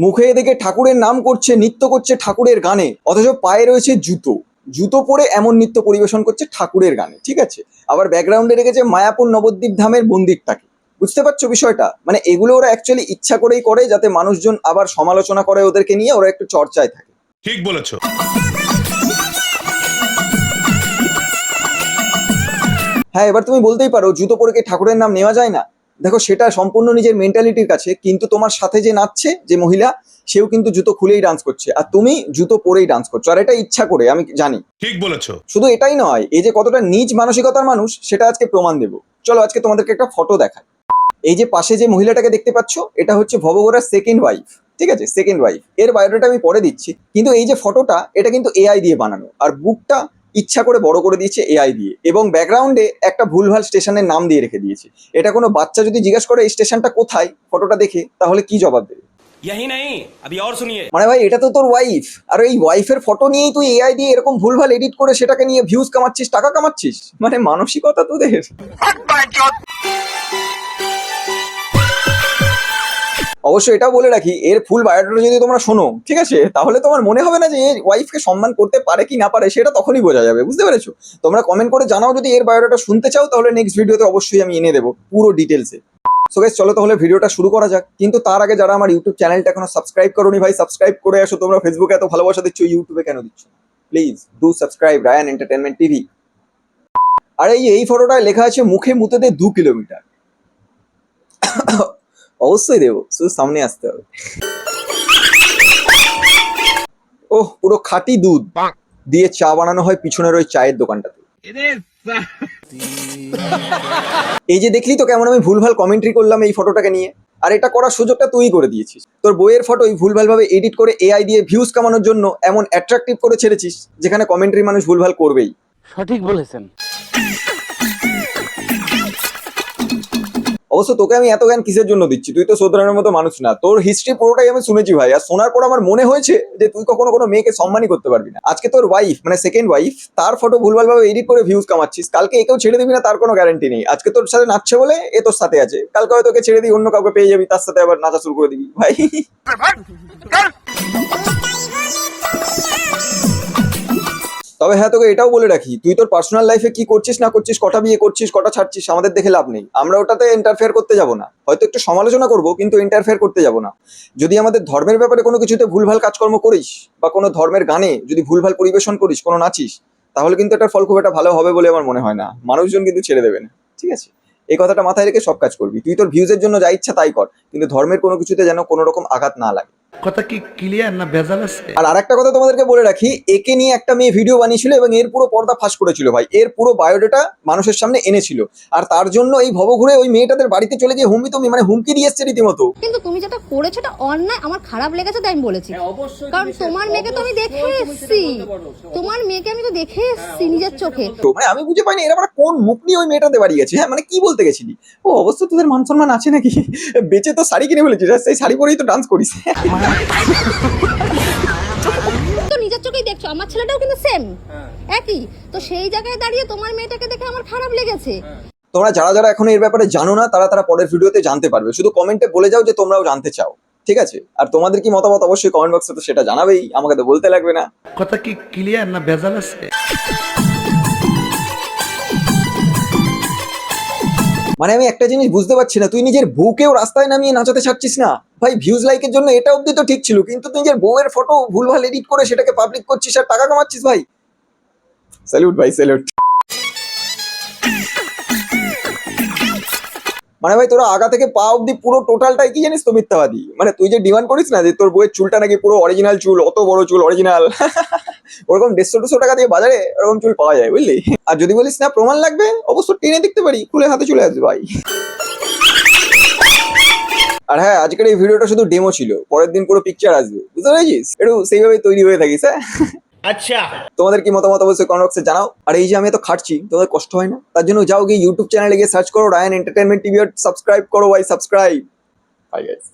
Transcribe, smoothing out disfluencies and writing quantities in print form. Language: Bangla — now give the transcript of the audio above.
মুখে এদিকে ঠাকুরের নাম করছে, নৃত্য করছে ঠাকুরের গানে, অথচ পায়ে রয়েছে জুতো। জুতো পরে এমন নৃত্য পরিবেশন করছে ঠাকুরের গানে, ঠিক আছে। আবার ব্যাকগ্রাউন্ডে রেখেছে মায়াপুর নবদ্বীপ ধামের মন্দিরটাকে। বুঝতে পারছো বিষয়টা? মানে এগুলো ওরা অ্যাকচুয়ালি ইচ্ছা করেই করে, যাতে মানুষজন আবার সমালোচনা করে ওদেরকে নিয়ে, ওরা একটু চর্চায় থাকে। ঠিক বলেছো। হ্যাঁ, এবার তুমি বলতেই পারো জুতো পরে কি ঠাকুরের নাম নেওয়া যায় না? দেখো, সেটা সম্পূর্ণ নিজের মেন্টালিটির কাছে, কিন্তু তোমার সাথে যে নাচছে যে মহিলা, সেও কিন্তু জুতো খুলেই ডান্স করছে, আর তুমি জুতো পরেই ডান্স করছো, আর এটা ইচ্ছা করে, আমি জানি। ঠিক বলেছো। শুধু এটাই নয়, এই যে কতটা নিজ মানসিকতার মানুষ, সেটা আজকে প্রমাণ দেবো। চলো আজকে তোমাদেরকে একটা ফটো দেখাই। এই যে পাশে যে মহিলাটাকে দেখতে পাচ্ছ, এটা হচ্ছে ভবঘোরার সেকেন্ড ওয়াইফ, ঠিক আছে, সেকেন্ড ওয়াইফ। এর বায়োডাটা আমি পরে দিচ্ছি, কিন্তু এই যে ফটোটা, এটা কিন্তু এআই দিয়ে বানানো, আর বুকটা ইচ্ছা করে বড় করে দিয়েছে এআই দিয়ে, এবং ব্যাকগ্রাউন্ডে একটা ভুলভাল স্টেশনের নাম দিয়ে রেখে দিয়েছে। এটা কোনো বাচ্চা যদি জিজ্ঞেস করে এই স্টেশনটা কোথায় ফটোটা দেখে, তাহলে কি জবাব দেবে? यही नहीं, अभी और सुनिए। মানে ভাই, এটা তো তোর ওয়াইফ, আর এই ওয়াইফের ফটো নিয়েই তুই এআই দিয়ে এরকম ভুলভাল এডিট করে সেটাকে নিয়ে ভিউজ কামাচ্ছিস, টাকা কামাচ্ছিস। মানে মানসিকতা তোদের। অবশ্যই এটাও বলে রাখি, এর ফুল বায়োডাটা যদি তোমরা শোনো, ঠিক আছে, তাহলে তোমার মনে হবে না যে এর ওয়াইফকে সম্মান করতে পারে কি না পারে, সেটা তখনই বোঝা যাবে। বুঝতে পেরেছো? তোমরা কমেন্ট করে জানাও যদি এর বায়োডাটা শুনতে চাও, তাহলে নেক্সট ভিডিওতে অবশ্যই আমি এনে দেবো পুরো ডিটেলসে। সো গাইস, চলো তাহলে ভিডিওটা শুরু করা যাক। কিন্তু তার আগে যারা আমার ইউটিউব চ্যানেলটা এখনো সাবস্ক্রাইব করোনি, ভাই সাবস্ক্রাইব করে আসো। তোমরা ফেসবুকে এত ভালোবাসা দিচ্ছ, ইউটিউবে কেন দিচ্ছ? Please do subscribe Ryan entertainment TV. আর এই ফটোটায় লেখা আছে মুখে মুতে দে 2 কিলোমিটার। অবশ্যই দেবো, শুধু সামনে আসতে হবে। ওহ, পুরো খাঁটি দুধ দিয়ে চা বানানো হয় পিছনের ওই চায়ের দোকানটাতে। এই যে দেখলি তো কেমন আমি ভুলভাল কমেন্ট্রি করলাম এই ফটোটাকে নিয়ে। আর এটা করার সুযোগটা তুই করে দিয়েছিস। তোর বইয়ের ফটোই ভুলভাল ভাবে এডিট করে এআই দিয়ে ভিউজ কামানোর জন্য এমন অ্যাট্রাকটিভ করে ছেড়েছিস, যেখানে কমেন্ট্রি মানুষ ভুলভাল করবেই। সঠিক বলেছেন। অবশ্য তোকে আমি এত জ্ঞান কিসের জন্য দিচ্ছি? তুই তো শোধরানোর মতো মানুষ না। তোর হিস্ট্রি পুরোটাই আমি শুনেছি ভাই, আর শোনার পর আমার মনে হয়েছে যে তুই কখনো কোনো মেয়েকে সম্মানই করতে পারবি না। আজকে তোর ওয়াইফ, মানে সেকেন্ড ওয়াইফ, তার ফটো ভুলভাল ভাবে এডিট করে ভিউজ কামাচ্ছিস। কালকে একেও ছেড়ে দিবি না, তার কোনো গ্যারান্টি নেই। আজকে তোর সাথে নাচছে বলে এ তোর সাথে আছে, কালকে হয়তো তোকে ছেড়ে দিই, অন্য কাউকে পেয়ে যাবি, তার সাথে আবার নাচা শুরু করে দিবি ভাই। তবে হ্যাঁ, তোকে এটাও বলে রাখি, তুই তোর পার্সোনাল লাইফে কি করছিস না করছিস, কটা বিয়ে করছিস, কটা ছাড়ছিস, আমাদের দেখে লাভ নেই। আমরা ওটাতে ইন্টারফেয়ার করতে যাব না। হয়তো একটু সমালোচনা করবো, কিন্তু ইন্টারফেয়ার করতে যাব না। যদি আমাদের ধর্মের ব্যাপারে কোনো কিছুতে ভুলভাল কাজকর্ম করিস, বা কোনো ধর্মের গানে যদি ভুলভাল পরিবেশন করিস, কোনো নাচিস, তাহলে কিন্তু এটার ফল খুব একটা ভালো হবে বলে আমার মনে হয় না। মানুষজন কিন্তু ছেড়ে দেবে না, ঠিক আছে? এই কথাটা মাথায় রেখে সব কাজ করবি। তুই তোর ভিউজের জন্য যা ইচ্ছা তাই কর, কিন্তু ধর্মের কোনো কিছুতে যেন কোনো রকম আঘাত না লাগে। কথা কি ক্লিয়ার না ভেজাল আছে? আর আরেকটা কথা তোমাদেরকে বলে রাখি, একে নিয়ে একটা মেয়ে ভিডিও বানিয়েছিল এবং এর পুরো পর্দা ফাঁস করেছিল ভাই। এর পুরো বায়োডাটা মানুষের সামনে এনেছিল, আর তার জন্য এই ভবঘুরে ওই মেয়েটাদের বাড়িতে চলে গিয়ে হুমকি দিয়ে এসছে রীতিমতো। কিন্তু তুমি যেটা করেছো এটা অন্যায়, আমার খারাপ লেগেছে তাই আমি বলেছি। কারণ তোমার মেয়েকে তো আমি দেখে এসেছি, তোমার মেয়েকে আমি তো দেখে এসেছি নিজের চোখে। তো মানে আমি বুঝে পাইনি এরা মানে কোন মুখ নিয়ে ওই মেয়েটাদের বাড়ি গেছে। হ্যাঁ, মানে কি বলতে গেছিলি? ও অবশ্য তোদের মান সম্মান আছে নাকি? বেঁচে তো শাড়ি কিনে ফেলেছিস, সেই শাড়ি পরেই তো ডান্স করিস। তো নিজের চোখেই দেখছো, আমার ছেলেটাও কিন্তু সেম একই। তো সেই জায়গায় দাঁড়িয়ে তোমার মেয়েটাকে দেখে আমার খারাপ লেগেছে। তোমরা যারা যারা এখন এর ব্যাপারে জানো না, তারা পরের ভিডিওতে জানতে পারবে। শুধু কমেন্টে বলে যাও যে তোমরাও জানতে চাও, ঠিক আছে? আর তোমাদের কি মতামত অবশ্যই কমেন্ট বক্সে তো সেটা জানাবেই, আমাকে তো বলতে লাগবে না। কথা কি ক্লিয়ার না ভেজাল আছে? মানে আমি একটা জিনিস বুঝতে পারছি না, তুই নিজের বউকেও রাস্তায় নামিয়ে নাচাতে ছাড়ছিস না ভাই। ভিউজ লাইকের জন্য এটা অব্দি তো ঠিক ছিল, কিন্তু তুই নিজের বউয়ের ফটো ভুলভাল এডিট করে সেটাকে পাবলিক করছিস আর টাকা কামাচ্ছিস ভাই। স্যালুট ভাই, স্যালুট। মানে ভাই, তোরা আগা থেকে পা অব্দি পুরো টোটালটাই কি জানিস তো মিথ্যাবাদী। মানে তুই যে ডিমান্ড করিস না যে তোর বউয়ের চুলটা নাকি পুরো অরিজিনাল চুল, অত বড় চুল অরিজিনাল, ওরকম 150-200 টাকা দিয়ে বাজারে ওরকম চুল পাওয়া যায়, বুঝলি? আর যদি বলিস না প্রমাণ লাগবে, অবশ্য টেনে দেখতে পারি, খুলে হাতে চলে আসবে ভাই। আর হ্যাঁ, আজকের এই ভিডিওটা শুধু ডেমো ছিল, পরের দিন পুরো পিকচার আসবে, বুঝতে পেরেছিস? একটু সেইভাবেই তৈরি হয়ে থাকিস। হ্যাঁ, अच्छा, তোমাদের কি মতামত অবশ্যই কমেন্ট বক্সে জানাও। আর এই যে আমি এত খাটছি, তোমাদের কষ্ট হয় না? তার জন্য যাও গিয়ে ইউটিউব চ্যানেলে গিয়ে সার্চ করো রায়ান এন্টারটেনমেন্ট টিভি, সাবস্ক্রাইব করো ভাই, সাবস্ক্রাইব। Bye guys.